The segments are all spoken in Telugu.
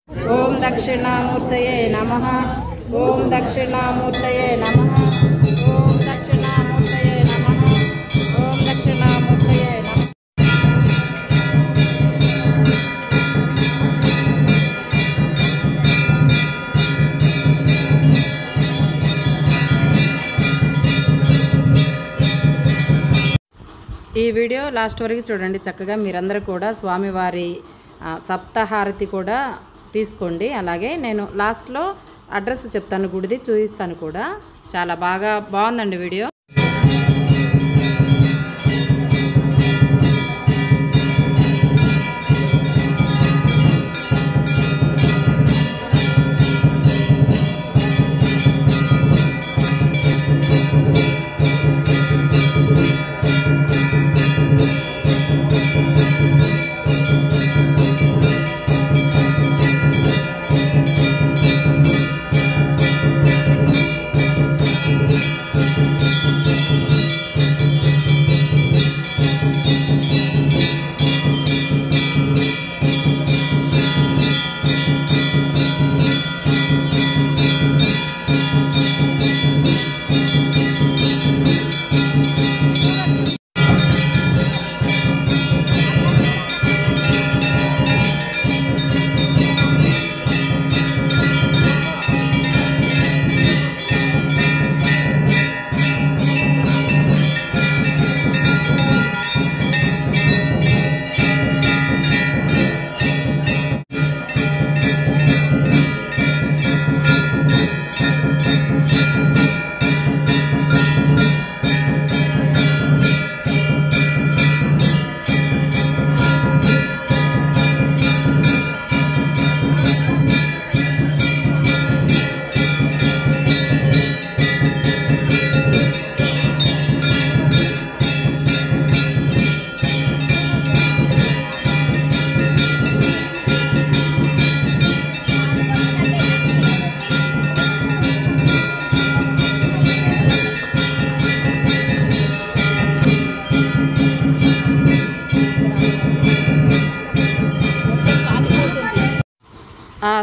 ఓం దక్షిణామూర్తయే నమః. ఓం దక్షిణామూర్తయే నమః. ఓం దక్షిణామూర్తయే నమః. ఓం దక్షిణామూర్తయే నమః. ఈ వీడియో లాస్ట్ వరకు చూడండి చక్కగా. మీరందరూ కూడా స్వామివారి సప్తహారతి కూడా తీసుకోండి. అలాగే నేను లాస్ట్లో అడ్రస్ చెప్తాను, గుడిది చూపిస్తాను కూడా. చాలా బాగుందండి వీడియో.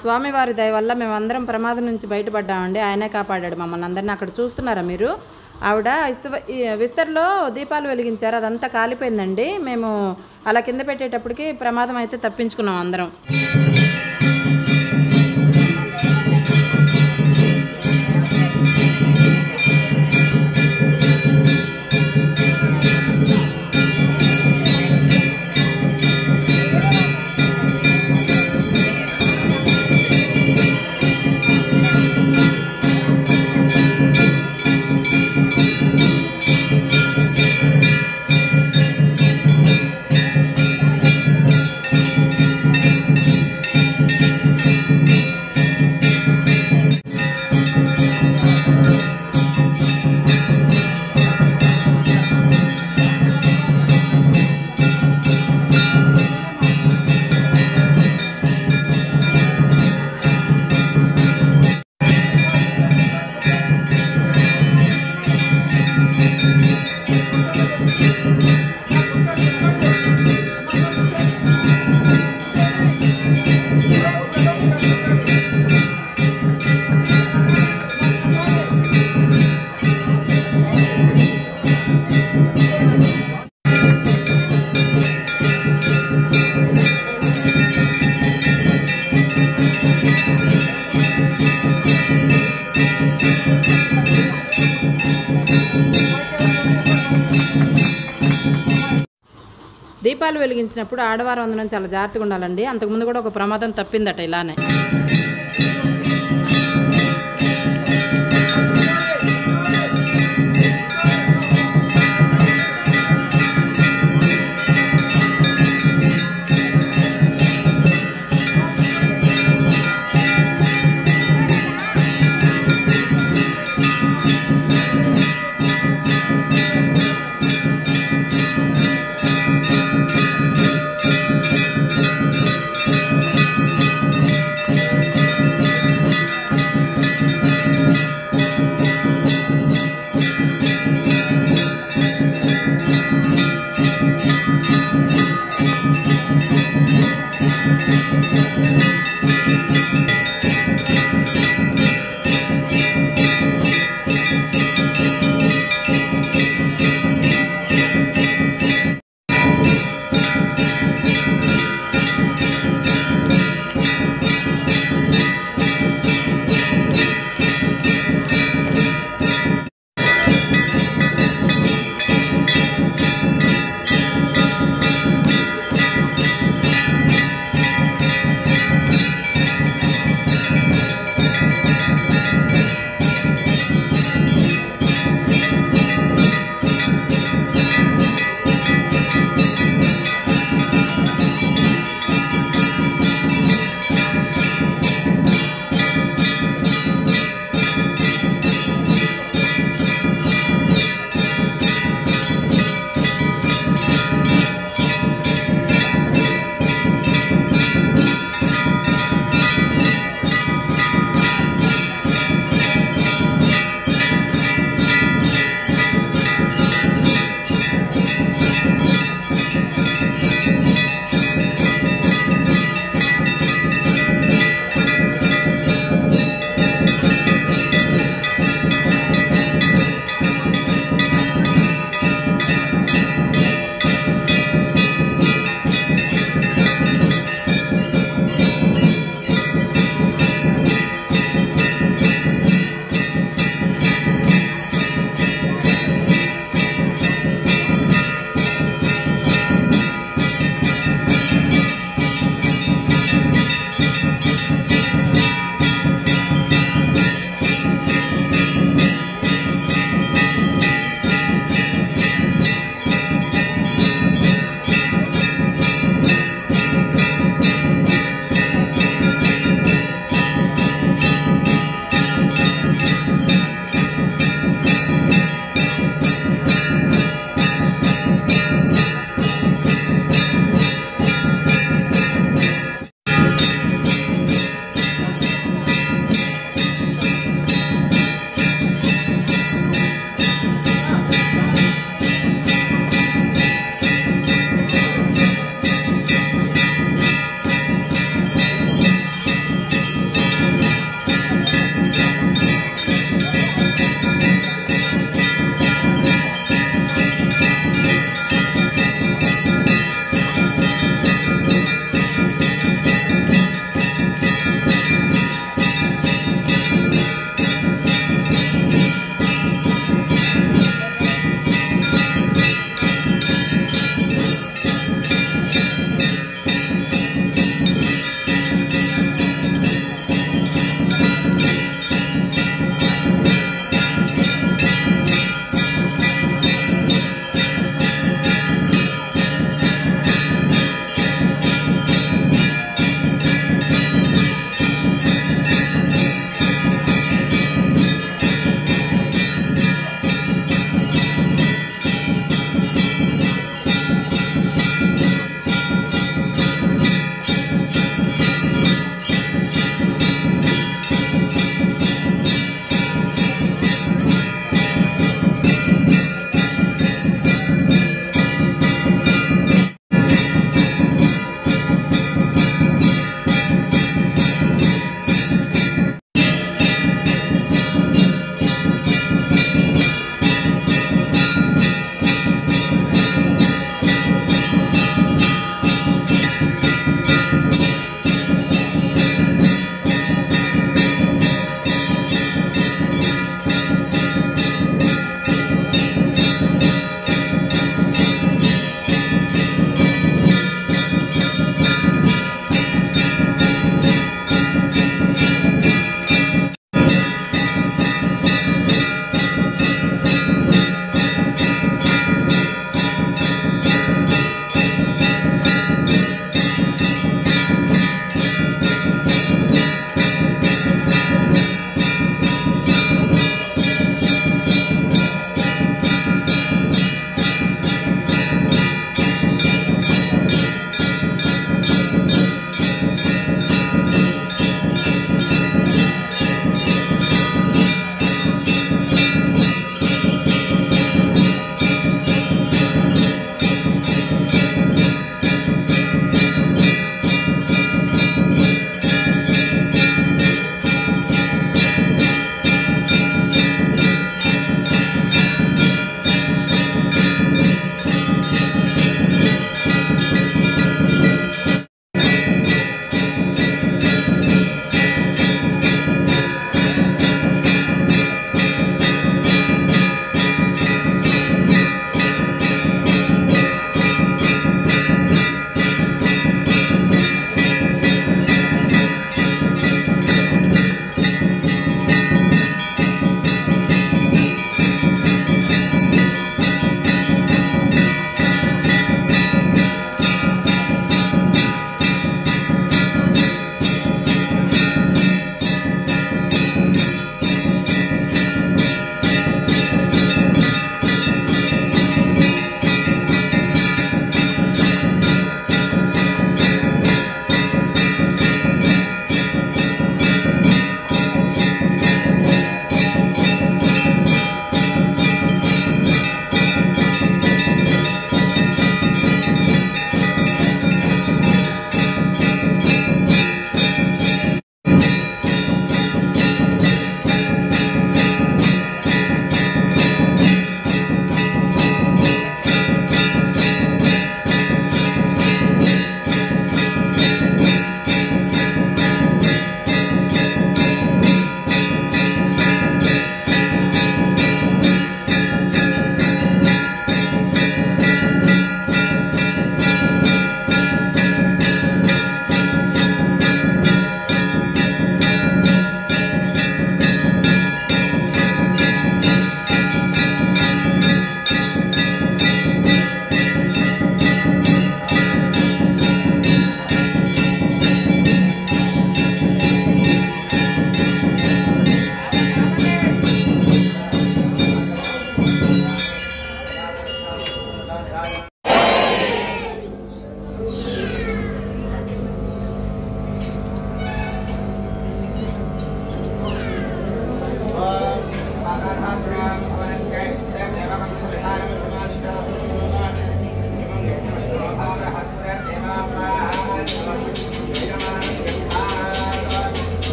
స్వామివారి దయ వల్ల మేమందరం ప్రమాదం నుంచి బయటపడ్డామండి. ఆయనే కాపాడాడు మమ్మల్ని అందరినీ. అక్కడ చూస్తున్నారా మీరు, ఆవిడ విస్తరలో దీపాలు వెలిగించారు, అదంతా కాలిపోయిందండి. మేము అలా కింద పెట్టేటప్పటికి ప్రమాదం అయితే తప్పించుకున్నాం అందరం. దీపాలు వెలిగించినప్పుడు ఆడవారు అందరం చాలా జాగ్రత్తగా ఉండాలండి. అంతకుముందు కూడా ఒక ప్రమాదం తప్పిందట ఇలానే.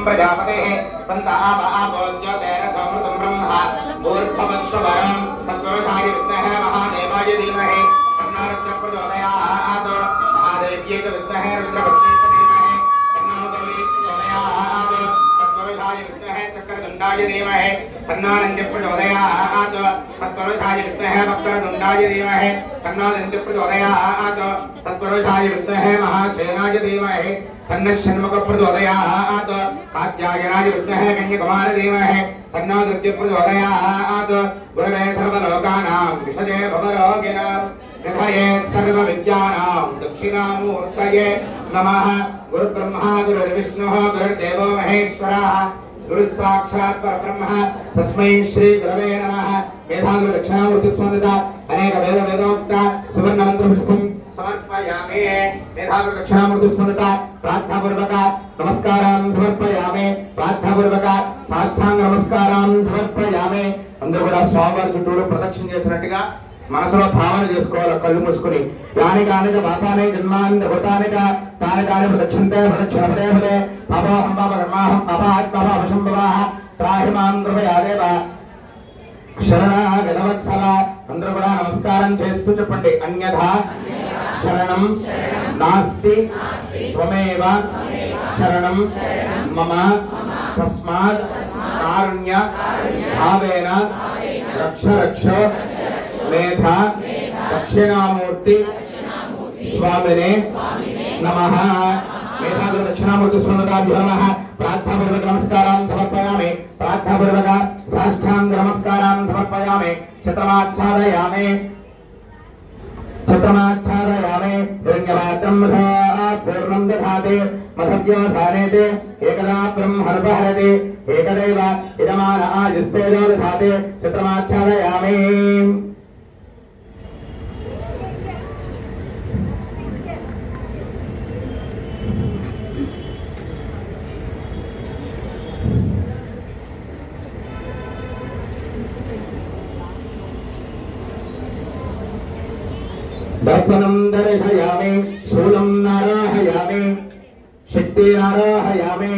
प्रजापते समृतम ब्रह्मा ऊर्ध्वस्वरं तत्पुरुषाय विद्महे महादेवाय धीमहि तन्नो रुद्रः प्रचोदयात् महादेव्यै च विद्महे रुद्रपत्न्यै च धीमहि तन्नो गौरी प्रचोदयात् तत्पुरुषाय विद्महे चक्रतुण्डाय धीमहि तन्नो नन्दिः प्रचोदयात् तत्पुरुषाय विद्महे वक्रतुण्डाय धीमहि तन्नो नन्दिः प्रचोदयात् तत्पुरुषाय विद्महे महासेनाय धीमहि तन्नः षण्मुखः प्रचोदयात् कात्यायनाय विद्महे कन्याकुमारी धीमहि तन्नो दुर्गः प्रचोदयात् गुरवे सर्वलोकानां विषजे भवरोगिणां निधये सर्वविद्यानां दक्षिणामूर्तये नमः। गुरुब्रह्मा गुरुर्विष्णुः गुरुर्देवो महेश्वरः गुरुः साक्षात् परब्रह्म तस्मै श्री गुरवे नमः। मेधागुरु दक्षिणामूर्ति स्मृता अनेक वेद वेदोक्त सुवर्ण मंत्र पुष्पं समर्पयामि। मेधागुरु दक्षिणामूर्ति स्मृता प्रार्थनापूर्वक नमस्कारान् समर्पयामि। प्रार्थनापूर्वक साष्टांग नमस्कारान् समर्पयामि। అందరూ కూడా స్వామివారి చుట్టూ ప్రదక్షిణ చేసినట్టుగా మనసులో భావన చేసుకోవాలి కళ్ళు మూసుకుని యాని కానిక పాపానే జన్మాని భూతానిక తాని కాని ప్రదక్షిణతే ప్రదక్షిణ పదే పదే పాపాహం పాప కర్మాహం పాపాత్మభావశంభవాః త్రాహి మాం కృపయాదేవ శరణాగతవత్సల. అందరూ కూడా నమస్కారం చేస్తూ చెప్పండి అన్యథా శరణం నాస్తి త్వమేవ శరణం మమ తస్మాత్ కారుణ్య భావేన రక్ష రక్ష మేధ దక్షిణామూర్తి స్వామినే నమః. మేధాగురు దక్షిణామూర్తి స్వామిభ్యో నమః. ప్రార్థనాపూర్వక నమస్కారాన్ని సమర్పయామి. ప్రార్థనాపూర్వక సాష్టాంగ నమస్కారాన్ని సమర్పయామి. చిత్రమాచ్ఛాదయామి చిత్రమాచ్ఛాదయామి. హిరణ్యపాత్రం పూర్ణం దధాతి మధవ్యవసానేతే ఏకదా బ్రహ్మణపహరతి ఏకదైవ యజమాన ఆజిస్తేజో దధాతి. చిత్రమాచ్ఛాదయామి. दर्पणं दर्शयामि शूलं नाराहयामि शक्तिनाराहयामि.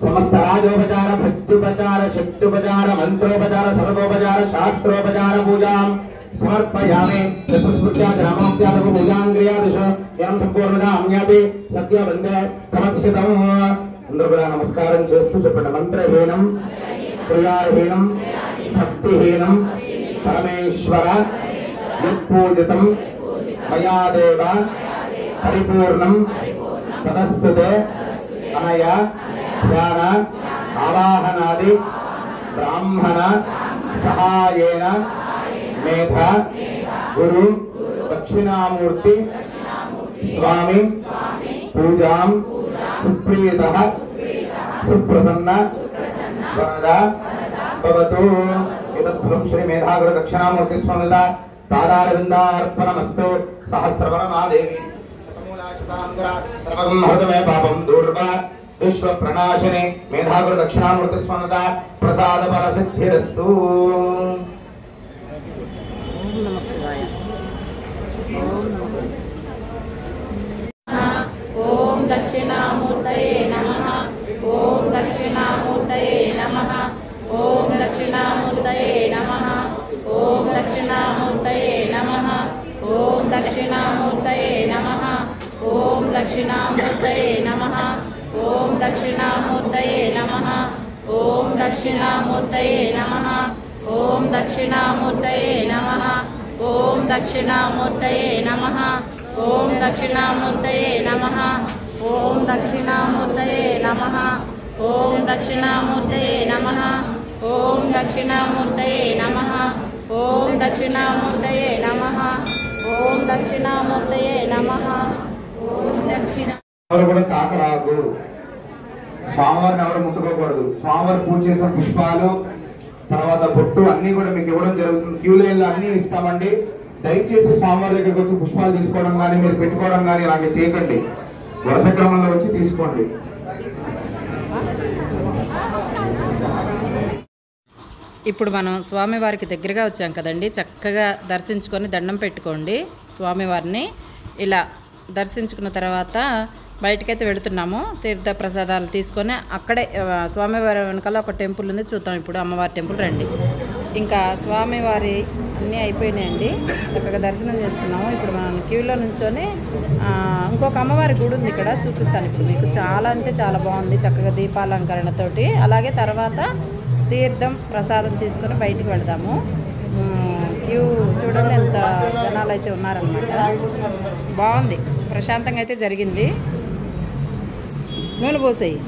समस्त राजोपचार भक्त्युपचार शक्त्युपचार मंत्रोपचार सर्वोपचार शास्त्रोपचार पूजां समर्पयामि. स्मृत्याचरामोक्त्यादव पूजां क्रियादिषु यं संपूर्णता अन्यापि सत्य वन्दे तमस्कृतम्. అందరూ కూడా నమస్కారం చేస్తూ చెప్పండి. మంత్రహీనం క్రియాహీనం భక్తిహీనం పరమేశ్వర యత్పూజితం మయా దేవ పరిపూర్ణం తదస్తుతే అనయ ధ్యాన ఆవాహనాది బ్రాహ్మణ సహాయేన మేధ గురు దక్షిణామూర్తి స్వామి పూజాం సుప్రీతః సుప్రసన్న వరద భవతు. ఏతత్ఫలం శ్రీ మేధాగురు దక్షిణామూర్తి స్వామిద పాదారవిందార్పణమస్తు. సహస్రవరమాదేవి సర్వం హృదమే పాపం దూర్వ విశ్వ ప్రణాశనే మేధాగురు దక్షిణామూర్తి స్వామిద ప్రసాద ఫల సిద్ధిరస్తు. ఓం దక్షిణామూర్తయే నమః. ఓం దక్షిణామూర్తయే నమః. ఓం దక్షిణామూర్తయే నమః. ఓం దక్షిణామూర్తయే నమః. ఓం దక్షిణామూర్తయే నమః. ఓం దక్షిణామూర్తయే నమః. ఓం దక్షిణామూర్తయే నమః. ఓం దక్షిణామూర్తయే నమః. ఓం దక్షిణామూర్తయే నమః. ఓం దక్షిణామూర్తయే నమః. ఓం దక్షిణామూర్తయే నమః. ఓం దక్షిణామూర్తయే నమః. ఓం దక్షిణామూర్తయే నమః. ఓం దక్షిణామూర్తయే నమః. ఓం దక్షిణామూర్తయే నమః. ఓం దక్షిణామూర్తయే నమః. ఓం దక్షిణ ఎవరు కూడా తాకరాదు. స్వామివారిని ఎవరు ముట్టుకోకూడదు. స్వామివారి పూజ చేసిన పుష్పాలు తర్వాత బొట్టు అన్ని కూడా మీకు ఇవ్వడం జరుగుతుంది. క్యూ లైన్లో అన్ని ఇస్తామండి. దయచేసి స్వామివారి దగ్గరికి వచ్చి పుష్పాలు తీసుకోవడం కానీ మీరు పెట్టుకోవడం కానీ అలాగే చేయకండి. వరుస క్రమంలో వచ్చి తీసుకోండి. ఇప్పుడు మనం స్వామివారికి దగ్గరగా వచ్చాం కదండి, చక్కగా దర్శించుకొని దండం పెట్టుకోండి స్వామివారిని. ఇలా దర్శించుకున్న తర్వాత బయటకైతే వెళుతున్నాము. తీర్థ ప్రసాదాలు తీసుకొని అక్కడే స్వామివారి వెనకాల ఒక టెంపుల్ ఉంది, చూద్దాం ఇప్పుడు అమ్మవారి టెంపుల్. రండి. ఇంకా స్వామివారి అన్నీ అయిపోయినాయండి, చక్కగా దర్శనం చేసుకున్నాము. ఇప్పుడు మనం క్యూలో నుంచొని ఇంకొక అమ్మవారి గుడి ఉంది ఇక్కడ, చూపిస్తాను ఇప్పుడు మీకు. చాలా అంటే చాలా బాగుంది, చక్కగా దీపాలంకరణతోటి. అలాగే తర్వాత తీర్థం ప్రసాదం తీసుకొని బయటికి వెళదాము. క్యూ చూడండి ఎంత జనాలు అయితే ఉన్నారనమాట. బాగుంది, ప్రశాంతంగా అయితే జరిగింది. నూనె పోసేయి.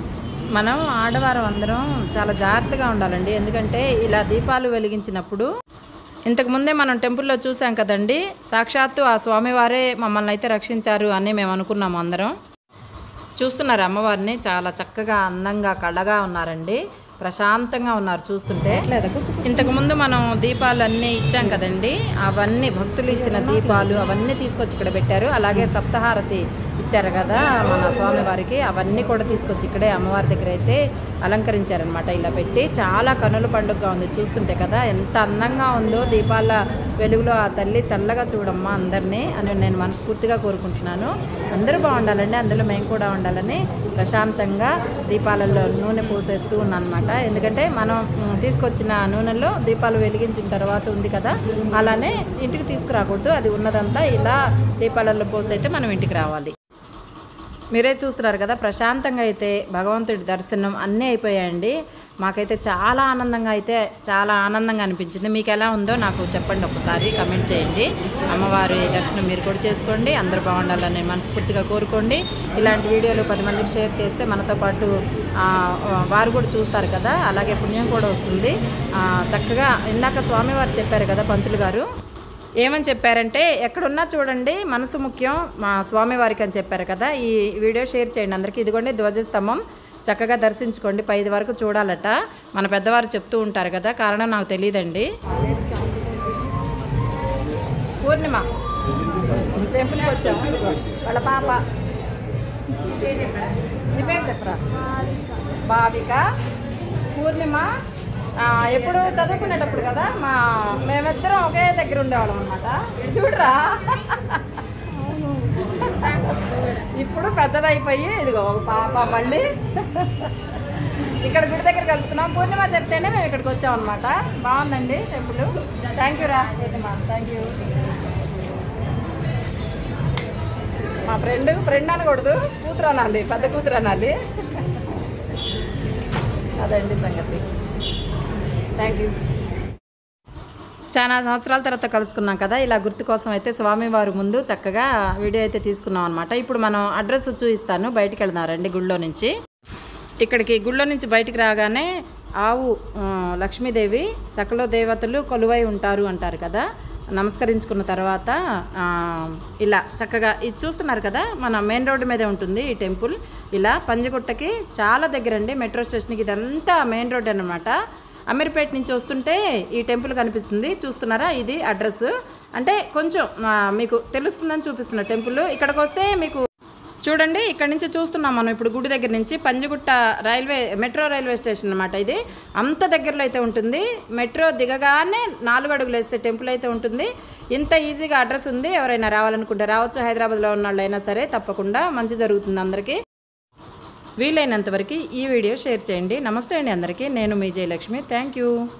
మనం ఆడవారం అందరం చాలా జాగ్రత్తగా ఉండాలండి, ఎందుకంటే ఇలా దీపాలు వెలిగించినప్పుడు ఇంతకుముందే మనం టెంపుల్లో చూసాం కదండి, సాక్షాత్తు ఆ స్వామివారే మమ్మల్ని అయితే రక్షించారు అని మేము అనుకున్నాము అందరం. చూస్తున్నారు అమ్మవారిని, చాలా చక్కగా అందంగా కళగా ఉన్నారండి, ప్రశాంతంగా ఉన్నారు చూస్తుంటే. లేదా ఇంతకుముందు మనం దీపాలు అన్నీ ఇచ్చాం కదండి, అవన్నీ భక్తులు ఇచ్చిన దీపాలు అవన్నీ తీసుకొచ్చి ఇక్కడ పెట్టారు. అలాగే సప్తహారతి ఇచ్చారు కదా మన స్వామివారికి, అవన్నీ కూడా తీసుకొచ్చి ఇక్కడే అమ్మవారి దగ్గర అయితే అలంకరించారనమాట. ఇలా పెట్టి చాలా కనుల పండుగగా ఉంది చూస్తుంటే కదా, ఎంత అందంగా ఉందో. దీపాల వెలుగులో ఆ తల్లి చల్లగా చూడమ్మా అందరినీ అని నేను మనస్ఫూర్తిగా కోరుకుంటున్నాను. అందరూ బాగుండాలండి, అందులో మేము కూడా ఉండాలని ప్రశాంతంగా దీపాలలో నూనె పోసేస్తూ ఉన్నాను అనమాట. ఎందుకంటే మనం తీసుకొచ్చిన నూనెలో దీపాలు వెలిగించిన తర్వాత ఉంది కదా, అలానే ఇంటికి తీసుకురాకూడదు. అది ఉన్నదంతా ఇలా దీపాలలో పోసైతే మనం ఇంటికి రావాలి. మీరే చూస్తున్నారు కదా, ప్రశాంతంగా అయితే భగవంతుడి దర్శనం అన్నీ అయిపోయాయండి. మాకైతే చాలా ఆనందంగా అనిపించింది. మీకు ఎలా ఉందో నాకు చెప్పండి, ఒకసారి కమెంట్ చేయండి. అమ్మవారి దర్శనం మీరు కూడా చేసుకోండి, అందరూ బాగుండాలని మనస్ఫూర్తిగా కోరుకోండి. ఇలాంటి వీడియోలు 10 మందికి షేర్ చేస్తే మనతో పాటు వారు కూడా చూస్తారు కదా, అలాగే పుణ్యం కూడా వస్తుంది. చక్కగా ఇందాక స్వామివారు చెప్పారు కదా పంతులు గారు, ఏమని చెప్పారంటే ఎక్కడున్నా చూడండి మనసు ముఖ్యం మా స్వామివారికి అని చెప్పారు కదా. ఈ వీడియో షేర్ చేయండి అందరికీ. ఇదిగోండి ధ్వజస్తంభం, చక్కగా దర్శించుకోండి. 5 వరకు చూడాలట మన పెద్దవారు చెప్తూ ఉంటారు కదా, కారణం నాకు తెలియదండి. పూర్ణిమ టెంపుల్కి వచ్చాము, వాళ్ళ పాప. నీ పేరు చెప్పరా? భావిక. పూర్ణిమ ఎప్పుడు చదువుకునేటప్పుడు కదా మేమిద్దరం ఒకే దగ్గర ఉండేవాళ్ళం అనమాట. చూడరా, ఇప్పుడు పెద్దదైపోయి ఇదిగో ఒక పాప. మళ్ళీ ఇక్కడ గుడి దగ్గర కలుస్తున్నాం. పూర్ణిమ చెప్తేనే మేము ఇక్కడికి వచ్చాం అనమాట. బాగుందండి టెంపుల్. థ్యాంక్ యూ రా పూర్ణిమ, థ్యాంక్ యూ. మా ఫ్రెండ్ అనకూడదు, కూతురు అనాలి, పెద్ద కూతురు అనాలి. అదండి సంగతి. Thank you. చాలా సంవత్సరాల తర్వాత కలుసుకున్నాం కదా, ఇలా గుర్తు కోసం అయితే స్వామివారి ముందు చక్కగా వీడియో అయితే తీసుకున్నాం అనమాట. ఇప్పుడు మనం అడ్రస్ చూపిస్తాను, బయటికి వెళ్దాం రండి. గుళ్ళో నుంచి ఇక్కడికి, గుళ్ళో నుంచి బయటికి రాగానే ఆవు లక్ష్మీదేవి సకల దేవతలు కొలువై ఉంటారు అంటారు కదా. నమస్కరించుకున్న తర్వాత ఇలా చక్కగా ఇది చూస్తున్నారు కదా, మన మెయిన్ రోడ్డు మీదే ఉంటుంది ఈ టెంపుల్. ఇలా పంజగుట్టకి చాలా దగ్గర అండి, మెట్రో స్టేషన్కి. ఇదంతా మెయిన్ రోడ్ అనమాట. అమీర్పేట నుంచి వస్తుంటే ఈ టెంపుల్ కనిపిస్తుంది, చూస్తున్నారా? ఇది అడ్రస్. అంటే కొంచెం మీకు తెలుస్తుందని చూపిస్తున్న టెంపుల్. ఇక్కడికి వస్తే మీకు చూడండి, ఇక్కడ నుంచి చూస్తున్నాం మనం ఇప్పుడు గుడి దగ్గర నుంచి. పంజగుట్ట మెట్రో రైల్వే స్టేషన్ అనమాట ఇది. అంత దగ్గరలో అయితే ఉంటుంది. మెట్రో దిగగానే 4 అడుగులు వేస్తే టెంపుల్ అయితే ఉంటుంది. ఇంత ఈజీగా అడ్రస్ ఉంది. ఎవరైనా రావాలనుకుంటే రావచ్చు. హైదరాబాద్లో ఉన్న వాళ్ళు అయినా సరే తప్పకుండా మంచి జరుగుతుంది అందరికీ. వీలైనంతవరకు ఈ వీడియో షేర్ చేయండి. నమస్తే అండి అందరికీ. నేను మీ జయలక్ష్మి. Thank you.